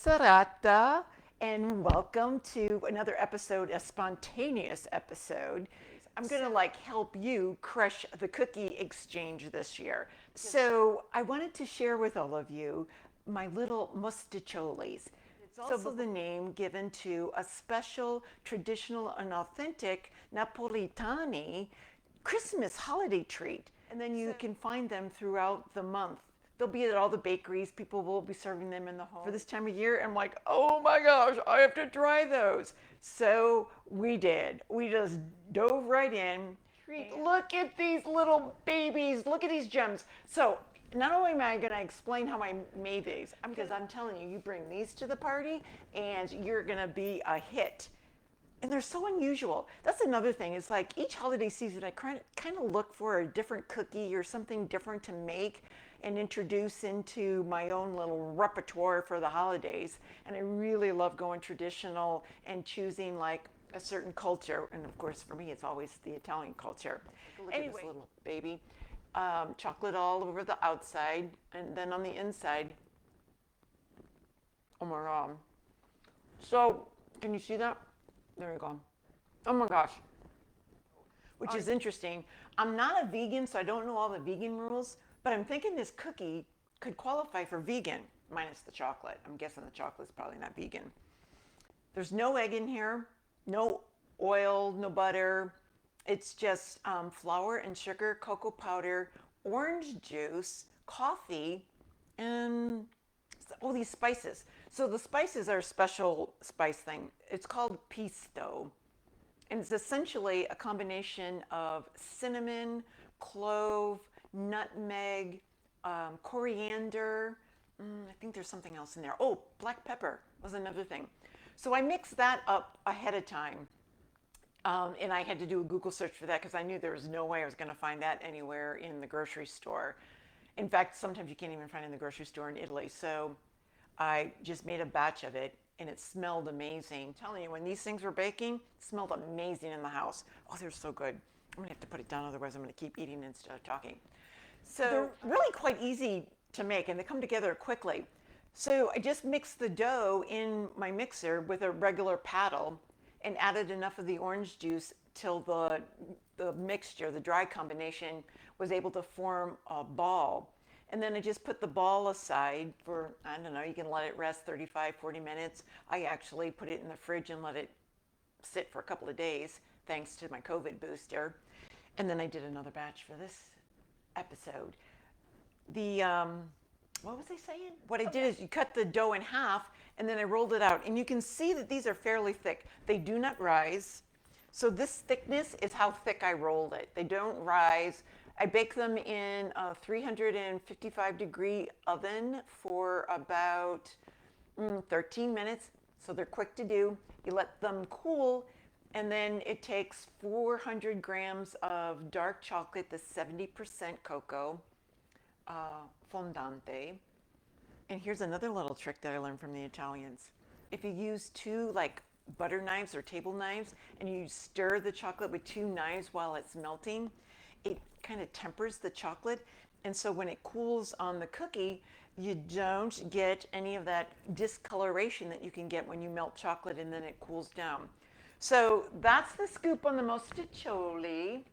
serata, and welcome to another episode, a spontaneous episode. I'm going to help you crush the cookie exchange this year. So I wanted to share with all of you my little mustaccioli. It's also the name given to a special, traditional, and authentic napoletani Christmas holiday treat. And then you can find them throughout the month. They'll be at all the bakeries. People will be serving them in the home. For this time of year, I'm like, oh my gosh, I have to try those. So we did. We just dove right in. Look at these little babies. Look at these gems. So not only am I going to explain how I made these, because I'm telling you, you bring these to the party and you're going to be a hit. And they're so unusual. That's another thing. It's like each holiday season, I kind of look for a different cookie or something different to make and introduce into my own little repertoire for the holidays. And I really love going traditional and choosing like a certain culture. And of course, for me, it's always the Italian culture. Look at this little baby. Chocolate all over the outside. And then on the inside, oh my God. So, can you see that? There you go. Oh my gosh. Which is interesting. I'm not a vegan, so I don't know all the vegan rules, but I'm thinking this cookie could qualify for vegan, minus the chocolate. I'm guessing the chocolate's probably not vegan. There's no egg in here, no oil, no butter. It's just flour and sugar, cocoa powder, orange juice, coffee, and all these spices. So the spices are a special spice thing. It's called pisto. And it's essentially a combination of cinnamon, clove, nutmeg, coriander. I think there's something else in there. Oh, black pepper was another thing. So I mixed that up ahead of time. And I had to do a Google search for that because I knew there was no way I was going to find that anywhere in the grocery store. In fact, sometimes you can't even find it in the grocery store in Italy. So I just made a batch of it and it smelled amazing. I'm telling you, when these things were baking, it smelled amazing in the house. Oh, they're so good. I'm going to have to put it down, otherwise I'm going to keep eating instead of talking. So they're really quite easy to make and they come together quickly. So I just mixed the dough in my mixer with a regular paddle and added enough of the orange juice till the mixture, the dry combination, was able to form a ball. And then I just put the ball aside for, I don't know, you can let it rest 35, 40 minutes. I actually put it in the fridge and let it sit for a couple of days, thanks to my COVID booster. And then I did another batch for this episode. What was I saying? What I did is you cut the dough in half and then I rolled it out. And you can see that these are fairly thick. They do not rise. So this thickness is how thick I rolled it. They don't rise. I bake them in a 355 degree oven for about 13 minutes. So they're quick to do. You let them cool, and then it takes 400 grams of dark chocolate, the 70% cocoa, fondante. And here's another little trick that I learned from the Italians. If you use two butter knives or table knives and you stir the chocolate with two knives while it's melting, it kind of tempers the chocolate. And so when it cools on the cookie, you don't get any of that discoloration that you can get when you melt chocolate and then it cools down. So that's the scoop on the mostaccioli.